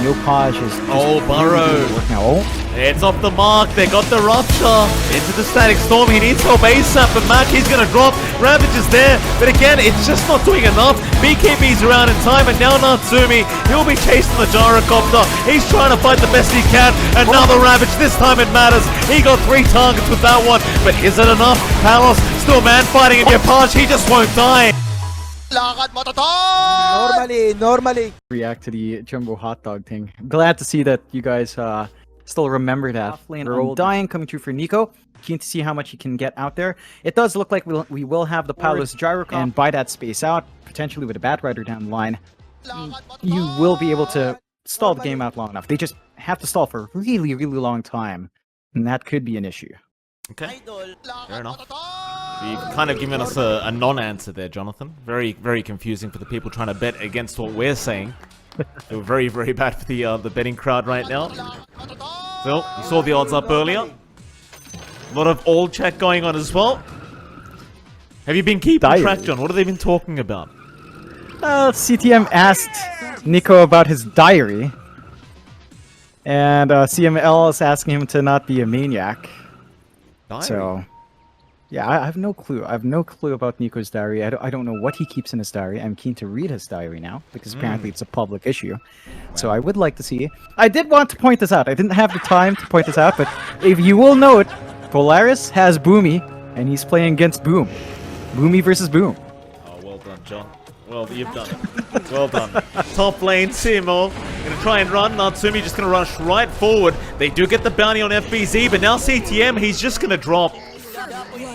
Yopaj is Burrow. working out. It's off the mark. They got the rupture into the static storm. He needs help ASAP, but Mac, he's going to drop. Ravage is there, but again, it's just not doing enough. BKB's around in time, and now Natsumi, he'll be chasing the gyrocopter. He's trying to fight the best he can. Another Ravage. This time it matters. He got 3 targets with that one, but is it enough? Palos still man fighting, and Yopaj, he just won't die. Normally. React to the Jumbo hot dog thing. Glad to see that you guys still remember that. We're all dying coming through for Nico. Keen to see how much he can get out there. It does look like we will have the Palos gyrocopter, and buy that space out, potentially with a Batrider down the line. You will be able to stall the game out long enough. They just have to stall for a really, really long time, and that could be an issue. Okay, fair enough. You've kind of given us a non-answer there, Jonathan. Very, very confusing for the people trying to bet against what we're saying. They were very, very bad for the betting crowd right now. So, you saw the odds up earlier. A lot of all chat going on as well. Have you been keeping track, John? What have they been talking about? CTM asked Nico about his diary. And CML is asking him to not be a maniac. Diary? So, yeah, I have no clue. I have no clue about Nico's diary. I don't know what he keeps in his diary. I'm keen to read his diary now, because apparently it's a public issue. So I would like to see. I did want to point this out. I didn't have the time to point this out, but if you will know it, Polaris has Boomy, and he's playing against Boom. Boomy versus Boom. Oh, well done, John. Well, you've done it. Well done. Top lane, CMO. Gonna try and run. Natsumi just gonna rush right forward. They do get the bounty on FBZ, but now CTM, he's just gonna drop.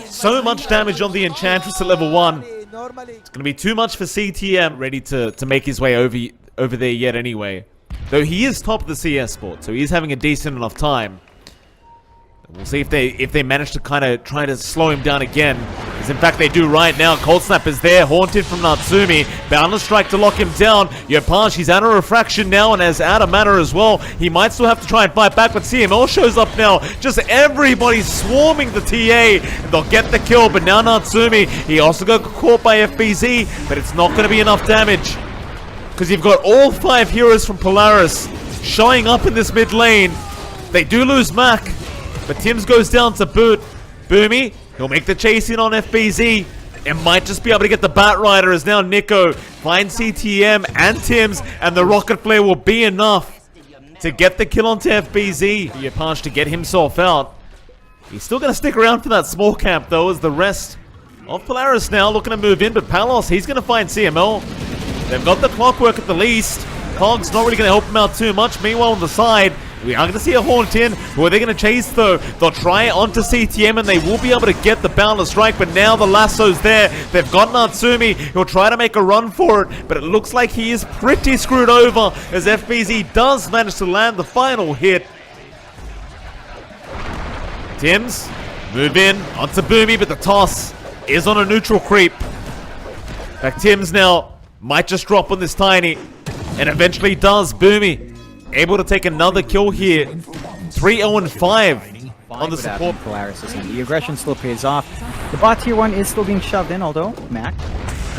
So much damage on the Enchantress at level 1. It's gonna be too much for CTM. Ready to make his way over there yet anyway. Though he is top of the CS sport, so he's having a decent enough time. We'll see if they manage to kind of try to slow him down again. Because in fact they do right now. Cold Snap is there, haunted from Natsumi. Boundless Strike to lock him down. Yopaj, he's out of refraction now and has out of mana as well. He might still have to try and fight back, but CML shows up now. Just everybody swarming the TA. They'll get the kill, but now Natsumi, he also got caught by FBZ, but it's not going to be enough damage. Because you've got all 5 heroes from Polaris showing up in this mid lane. They do lose Mac. But Tims goes down to boot. Boomy, he'll make the chase in on FBZ. It might just be able to get the Batrider as now Nico finds CTM and Tims, and the Rocket Flare will be enough to get the kill onto FBZ. Yopaj to get himself out. He's still going to stick around for that small camp though, as the rest of Polaris now looking to move in, but Palos, he's going to find CML. They've got the clockwork at the least. Cog's not really going to help him out too much. Meanwhile on the side, we are going to see a Haunt in. Who are they going to chase though? They'll try it onto CTM and they will be able to get the Boundless Strike, but now the lasso's there. They've got Natsumi. He'll try to make a run for it, but it looks like he is pretty screwed over as FBZ does manage to land the final hit. Tims, move in onto Boomy, but the toss is on a neutral creep. In fact, Tims now might just drop on this Tiny, and eventually does. Boomy able to take another kill here. 3-0-5 on the support. Polaris, and the aggression still pays off. The bot tier 1 is still being shoved in, although Mac.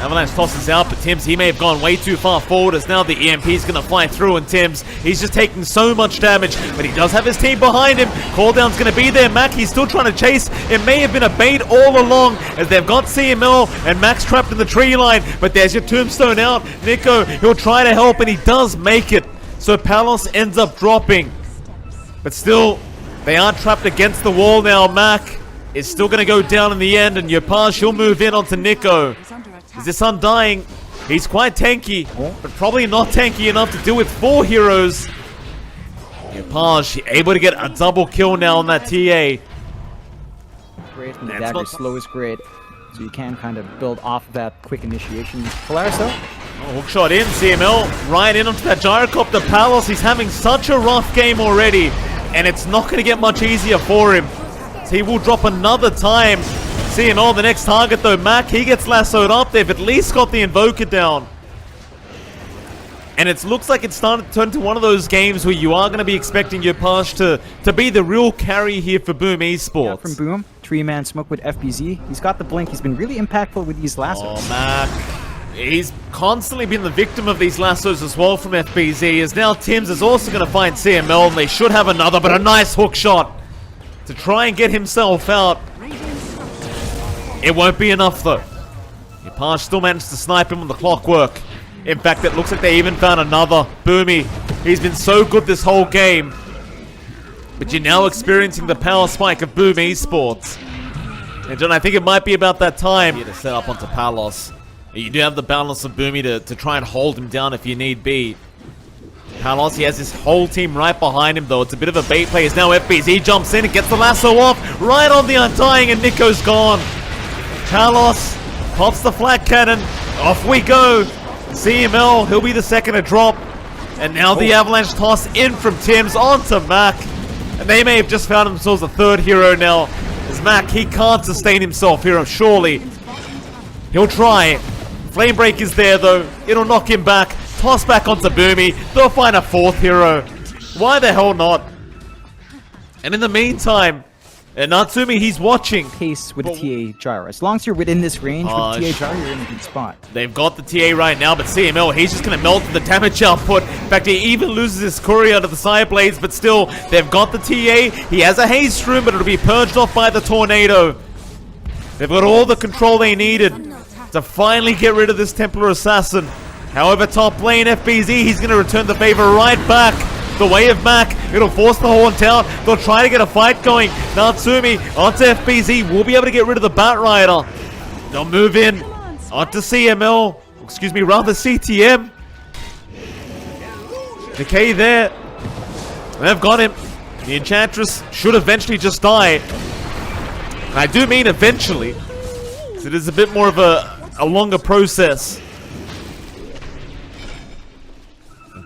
Avalanche tosses out, but Tims, he may have gone way too far forward as now the EMP is going to fly through, and Tims, he's just taking so much damage, but he does have his team behind him. Calldown's going to be there. Mac, he's still trying to chase. It may have been a bait all along as they've got CML and Mac's trapped in the tree line, but there's your tombstone out. Nico, he'll try to help, and he does make it. So Palos ends up dropping. But still, they are trapped against the wall now. Mac is still going to go down in the end, and Yopaj, he'll move in onto Nico. Is this Undying? He's quite tanky, but probably not tanky enough to deal with 4 heroes. Yopaj able to get a double kill now on that TA. Great, and the dagger slow is great. So you can kind of build off of that quick initiation. Polaris though? Oh, hook shot in, CML right in onto that gyrocopter. Palos, he's having such a rough game already, and it's not going to get much easier for him. So he will drop another time. CML, the next target though, Mac, he gets lassoed up. They've at least got the Invoker down. And it looks like it's starting to turn to one of those games where you are going to be expecting Yopaj to be the real carry here for Boom Esports. Yeah, from Boom, 3-man smoke with FBZ. He's got the blink. He's been really impactful with these lassos. Oh, Mac. he's constantly been the victim of these lassos as well from FBZ, as now Tim's is also going to find CML, and they should have another, but a nice hook shot to try and get himself out. It won't be enough though. Yopaj still managed to snipe him on the clockwork. In fact, it looks like they even found another. Boomy, he's been so good this whole game. But you're now experiencing the power spike of Boom Esports. And John, I think it might be about that time to set up onto Palos. You do have the balance of Boomy to try and hold him down if you need be. Palos, he has his whole team right behind him though. It's a bit of a bait play as now FBZ jumps in and gets the lasso off. Right on the untying, and Nico's gone. Palos pops the flat cannon. Off we go. CML, he'll be the second to drop. And now the avalanche toss in from Tim's onto Mac. And they may have just found themselves a third hero now. As Mac, he can't sustain himself here, surely. He'll try. Flame Break is there though. It'll knock him back. Toss back onto Boomy. They'll find a fourth hero. Why the hell not? And in the meantime, Natsumi, he's watching. Pace with the TA gyro. As long as you're within this range with the TA gyro, you're in a good spot. They've got the TA right now, but CML, he's just going to melt the damage output. In fact, he even loses his courier to the side blades, but still, they've got the TA. He has a haste room, but it'll be purged off by the tornado. They've got all the control they needed to finally get rid of this Templar Assassin. However, top lane FBZ, he's going to return the favor right back. The way of Mac, it'll force the Haunt out. They'll try to get a fight going. Natsumi onto FBZ, will be able to get rid of the Bat Rider. They'll move in onto CML, excuse me, rather CTM. Decay there. They've got him. The Enchantress should eventually just die. And I do mean eventually. So it is a bit more of a longer process.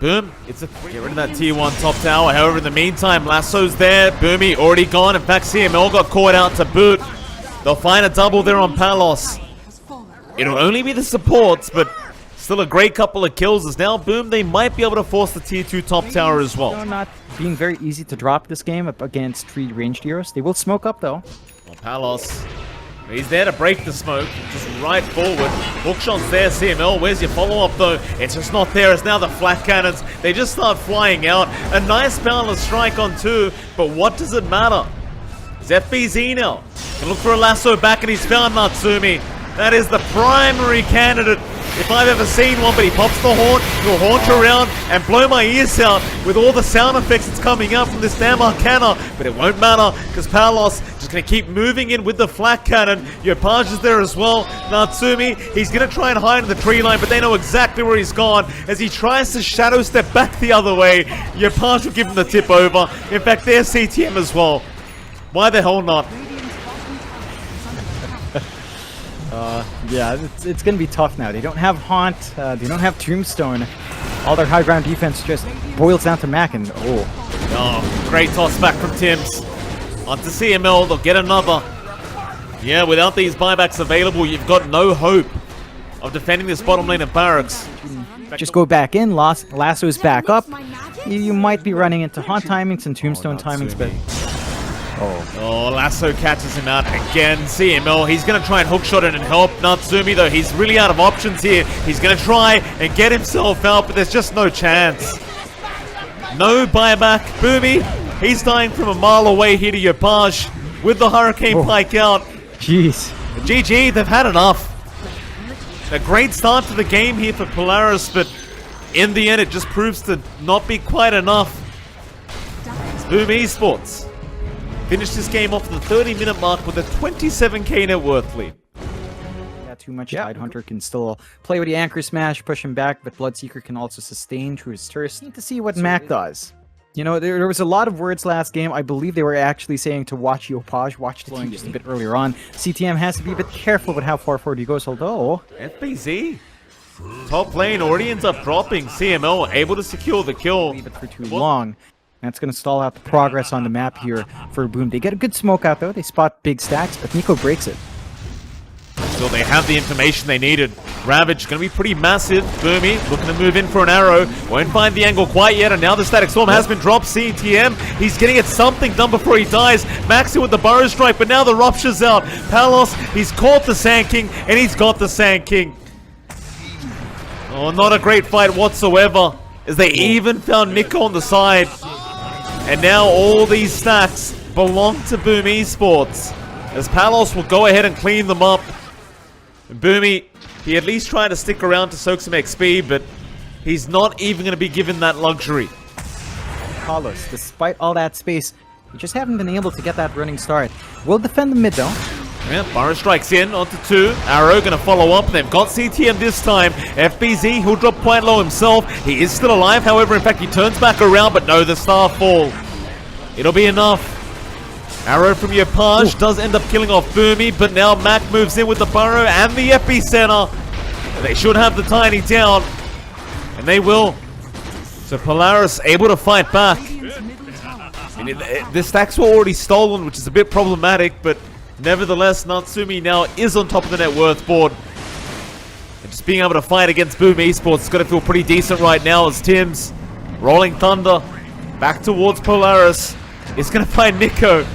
Boom, it's a get rid of that tier 1 top tower. However, in the meantime, Lasso's there. Boomy already gone. In fact, CML got caught out to boot. They'll find a double there on Palos. It'll only be the supports, but still a great couple of kills. As now, Boom, they might be able to force the tier 2 top tower as well. Not being very easy to drop this game up against 3 ranged heroes. They will smoke up though. Well, Palos, he's there to break the smoke, just right forward. Hookshot's there, CML, where's your follow-up though? It's just not there, it's now the flat cannons. They just start flying out. A nice balance strike on 2, but what does it matter? It's FBZ now. Can look for a lasso back and he's found Natsumi. That is the primary candidate if I've ever seen one, but he pops the Haunt. He'll haunt around and blow my ears out with all the sound effects that's coming out from this damn Arcana. But it won't matter because Palos just going to keep moving in with the flat cannon. Yopaj is there as well. Natsumi, he's going to try and hide in the tree line, but they know exactly where he's gone. As he tries to shadow step back the other way, Yopaj will give him the tip over. In fact, there's CTM as well. Why the hell not? Yeah, it's going to be tough now. They don't have Haunt, they don't have Tombstone. All their high ground defense just boils down to Mac and great toss back from Tims. Onto CML, they'll get another. Yeah, without these buybacks available, you've got no hope of defending this bottom lane of Barracks. Just go back in, Lasso's back up. You might be running into Haunt timings and Tombstone timings, but... Oh, Lasso catches him out again. CML, he's going to try and hookshot it and help Natsumi, though. He's really out of options here. He's going to try and get himself out, but there's just no chance. No buyback. Boomy, he's dying from a mile away here to Yopaj with the Hurricane Pike out. Jeez. GG, they've had enough. A great start to the game here for Polaris, but in the end, it just proves to not be quite enough. It's Boom Esports finished this game off the 30-minute mark with a 27k net worth lead. Not too much. Tidehunter can still play with the Anchor Smash, push him back, but Bloodseeker can also sustain through his turst. Need to see what Mac does. You know, there was a lot of words last game. I believe they were actually saying to watch Yopaj, watch the team just a bit earlier on. CTM has to be a bit careful with how far forward he goes, although... FBZ, top lane already ends up dropping. CML able to secure the kill. Leave it for too long. That's going to stall out the progress on the map here for Boom. They get a good smoke out, though. They spot big stacks, but Nico breaks it. Still, they have the information they needed. Ravage going to be pretty massive. Boomy looking to move in for an arrow. Won't find the angle quite yet, and now the Static Storm has been dropped. CTM, he's getting it something done before he dies. Maxi with the Burrow Strike, but now the Rupture's out. Palos, he's caught the Sand King, and he's got the Sand King. Oh, not a great fight whatsoever, as they even found Nico on the side. And now all these stacks belong to Boom Esports, as Palos will go ahead and clean them up. And Boomy, he at least tried to stick around to soak some XP, but he's not even going to be given that luxury. Palos, despite all that space, you just haven't been able to get that running start. We'll defend the mid though. Yeah, Burrow strikes in onto 2. Arrow gonna follow up. They've got CTM this time. FBZ, he'll drop quite low himself. He is still alive, however, in fact, he turns back around, but no, the star fall. It'll be enough. Arrow from Yopaj does end up killing off Boomy, but now Mac moves in with the Burrow and the epicenter. They should have the Tiny down, and they will. So Polaris able to fight back. I mean, the stacks were already stolen, which is a bit problematic, but nevertheless, Natsumi now is on top of the net worth board. And just being able to fight against Boom Esports is going to feel pretty decent right now, as Tim's Rolling Thunder back towards Polaris. He's going to find Nico.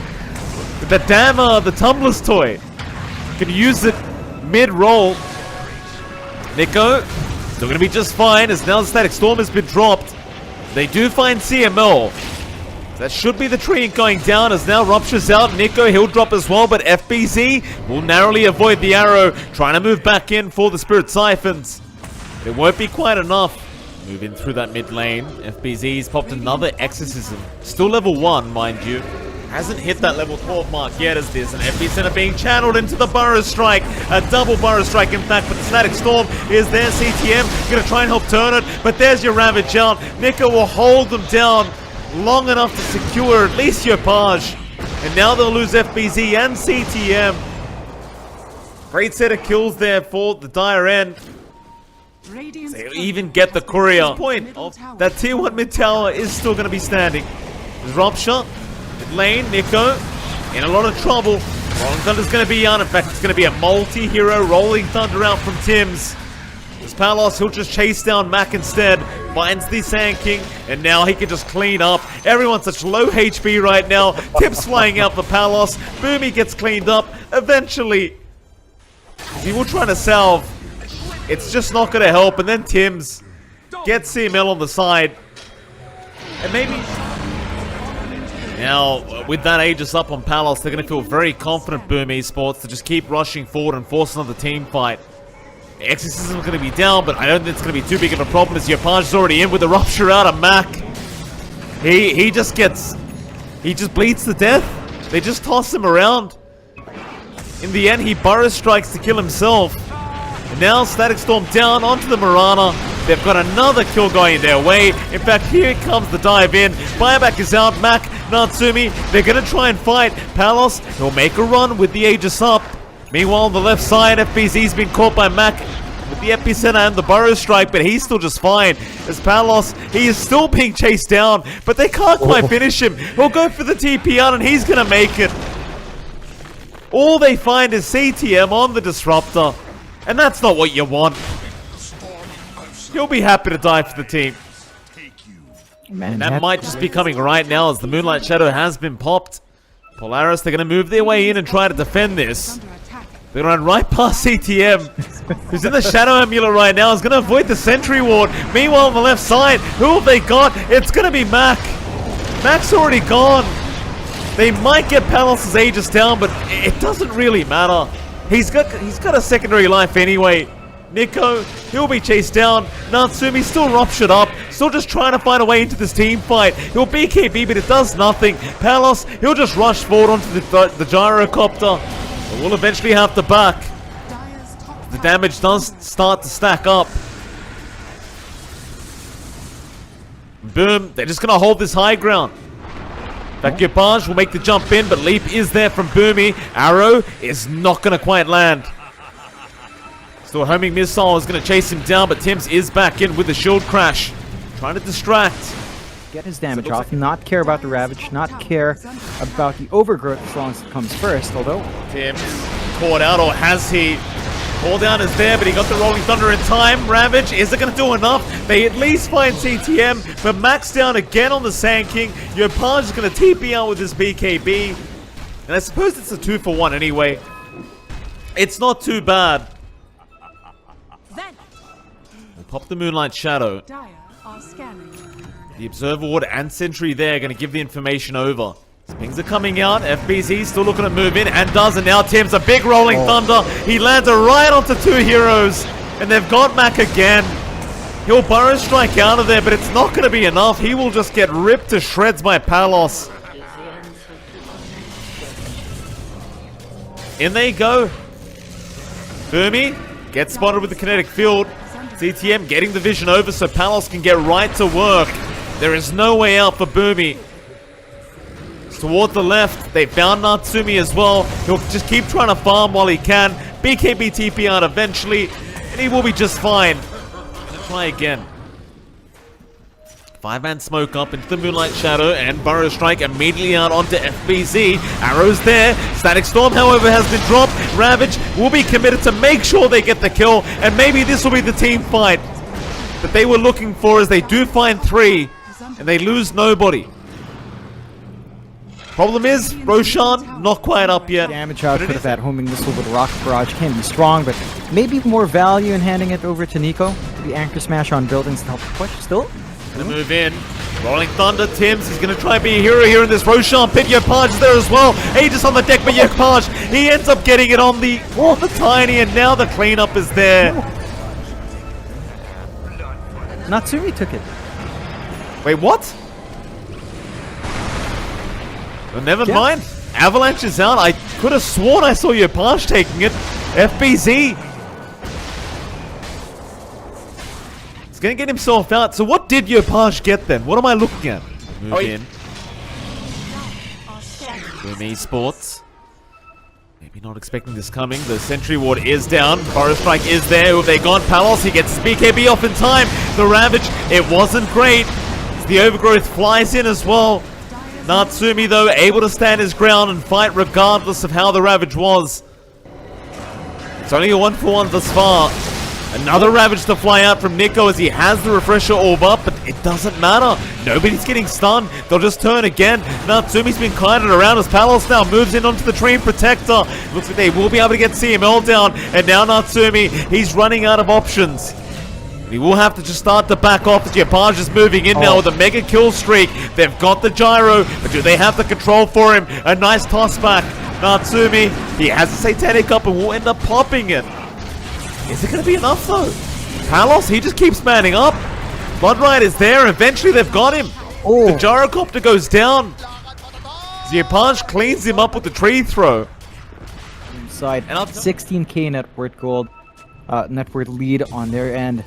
The damn, the Tumblr's toy. Can use it mid-roll. Nico, still going to be just fine, as now the Static Storm has been dropped. They do find CML. That should be the tree going down, as now Rupture's out. Nico, he'll drop as well, but FBZ will narrowly avoid the arrow, trying to move back in for the Spirit Siphons. But it won't be quite enough. Moving through that mid lane. FBZ's popped another Exorcism. Still level 1, mind you. Hasn't hit that level 12 mark yet, as this. And FB being channeled into the Burrow Strike. A double Burrow Strike, in fact, but the Static Storm is there. CTM gonna try and help turn it, but there's your Ravage out. Nico will hold them down long enough to secure at least Yopaj. And now they'll lose FBZ and CTM. Great set of kills there for the dire end. They'll even get the courier. At this point, that tier 1 mid tower is still going to be standing. There's Rupture, mid lane, Nico in a lot of trouble. Rolling Thunder's going to be on. In fact, it's going to be a multi-hero Rolling Thunder out from Tim's. As Palos, he'll just chase down Mac instead. Finds the Sand King, and now he can just clean up. Everyone's such low HP right now. Tips flying out for Palos. Boomy gets cleaned up eventually. He will try to salve. It's just not going to help. And then Tim's gets CML on the side. And maybe now, with that Aegis up on Palos, they're going to feel very confident, Boom Esports, to just keep rushing forward and force another team fight. Exorcism is going to be down, but I don't think it's going to be too big of a problem, as Yopaj is already in with the Rupture out of Mac. He just bleeds to death. They just toss him around. In the end, he Burrow Strikes to kill himself. And now Static Storm down onto the Mirana. They've got another kill going their way. In fact, here comes the dive in. Buyback is out. Mac, Natsumi, they're going to try and fight. Palos, he'll make a run with the Aegis up. Meanwhile, on the left side, FBZ's been caught by Mac with the epicenter and the Burrow Strike, but he's still just fine. As Palos, he is still being chased down, but they can't quite finish him. He'll go for the TP out, and he's going to make it. All they find is CTM on the Disruptor, and that's not what you want. He'll be happy to die for the team. Man, that might just be coming right now, as the Moonlight Shadow has been popped. Polaris, they're going to move their way in and try to defend this. They run right past CTM, who's in the Shadow Amulet right now, is going to avoid the Sentry Ward. Meanwhile, on the left side, who have they got? It's going to be Mac. Mac's already gone. They might get Palos' Aegis down, but it doesn't really matter. He's got a secondary life anyway. Nico, he'll be chased down. Natsumi still ruptured up, still just trying to find a way into this team fight. He'll BKB, but it does nothing. Palos, he'll just rush forward onto the gyrocopter. But we'll eventually have to back. The damage does start to stack up. Boom, they're just going to hold this high ground. In fact, Yopaj will make the jump in, but Leap is there from Boomy. Arrow is not going to quite land. Still, a homing missile is going to chase him down, but Tim's is back in with the shield crash. Trying to distract. Get his damage off, not care about the Ravage, not care about the Overgrowth as long as it comes first, although... Tim's caught out, or has he? Call down is there, but he got the Rolling Thunder in time. Ravage, is it going to do enough? They at least find CTM, but Max down again on the Sand King. Yopaj is going to TP out with his BKB. And I suppose it's a 2-for-1 anyway. It's not too bad. Pop the Moonlight Shadow. Dire are scanning. The Observer Ward and Sentry there going to give the information over. Pings are coming out. FBZ still looking to move in and does. And now Tim's a big rolling thunder. He lands it right onto 2 heroes. And they've got Mac again. He'll burrow strike out of there, but it's not going to be enough. He will just get ripped to shreds by Palos. In they go. Fermi gets spotted with the kinetic field. CTM getting the vision over so Palos can get right to work. There is no way out for Boomy. Toward the left, they found Natsumi as well. He'll just keep trying to farm while he can. BKB TP out eventually, and he will be just fine. Gonna try again. 5-man smoke up into the Moonlight Shadow, and Burrow Strike immediately out onto FBZ. Arrows there. Static Storm, however, has been dropped. Ravage will be committed to make sure they get the kill, and maybe this will be the team fight that they were looking for, as they do find 3, and they lose nobody. Problem is, Roshan, not quite up yet. Damage output of that homing missile with Rocket Barrage can be strong, but maybe more value in handing it over to Nico. The Anchor Smash on buildings to help push still. Gonna move in. Rolling Thunder, Tims. He's gonna try and be a hero here in this Roshan pit. Yopaj is there as well. Aegis on the deck, but Yopaj, he ends up getting it on the Tiny, and now the cleanup is there. Natsumi took it. Wait, what? Well, never mind. Avalanche is out. I could have sworn I saw Yopaj taking it. FBZ. He's going to get himself out. So what did Yopaj get then? What am I looking at? Move in. Boom Esports. Maybe not expecting this coming. The Sentry Ward is down. Burrow Strike is there. Who have they got? Palos, he gets his BKB off in time. The Ravage, it wasn't great. The Overgrowth flies in as well. Natsumi, though, able to stand his ground and fight regardless of how the Ravage was. It's only a 1-for-1 thus far. Another Ravage to fly out from Nico as he has the Refresher Orb up, but it doesn't matter. Nobody's getting stunned. They'll just turn again. Natsumi's been kited around as Palos now moves in onto the Dream Protector. Looks like they will be able to get CML down. And now Natsumi, he's running out of options. He will have to just start to back off as Yopaj is moving in now with a mega kill streak. They've got the gyro, but do they have the control for him? A nice toss back. Natsumi, he has a Satanic up and will end up popping it. Is it going to be enough though? Palos, he just keeps manning up. Bloodright is there. Eventually they've got him. The gyrocopter goes down. Yopaj cleans him up with the tree throw. Side, 16k net worth gold, net worth lead on their end.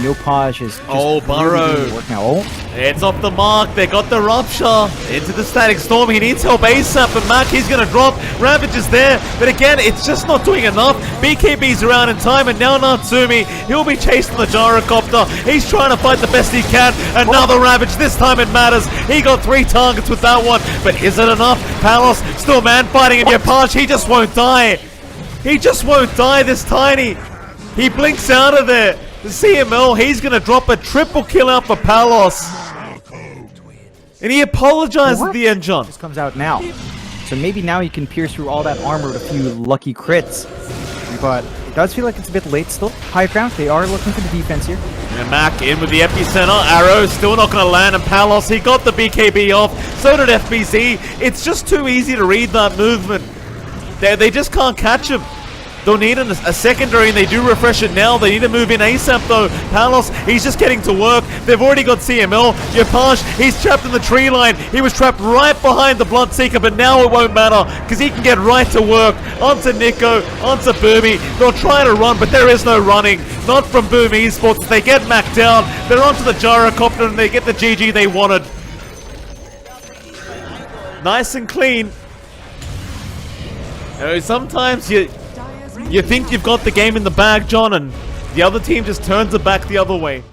Yopaj is just Burrow. really working out. It's off the mark. They got the Rupture into the Static Storm. He needs help ASAP, and Mac, he's going to drop. Ravage is there, but again, it's just not doing enough. BKB's around in time, and now Natsumi, he'll be chasing the gyrocopter. He's trying to fight the best he can. Another Ravage. This time it matters. He got 3 targets with that one, but is it enough? Palos still man fighting, and Yopaj, he just won't die. He just won't die, this Tiny. He blinks out of there. The CML, he's going to drop a triple kill out for Palos. And he apologized at the end, John. This comes out now. So maybe now he can pierce through all that armor with a few lucky crits. But it does feel like it's a bit late still. High ground, they are looking for the defense here. And Mac in with the epicenter. Arrow still not going to land, and Palos, he got the BKB off. So did FBZ. It's just too easy to read that movement. They just can't catch him. They'll need a secondary, and they do refresh it now. They need to move in ASAP, though. Palos, he's just getting to work. They've already got CML. Yopaj, he's trapped in the tree line. He was trapped right behind the Bloodseeker, but now it won't matter because he can get right to work. Onto Nico, onto Boomy. They'll try to run, but there is no running. Not from Boom Esports. They get Mac down. They're onto the gyrocopter, and they get the GG they wanted. Nice and clean. Sometimes you think you've got the game in the bag, John, and the other team just turns it back the other way.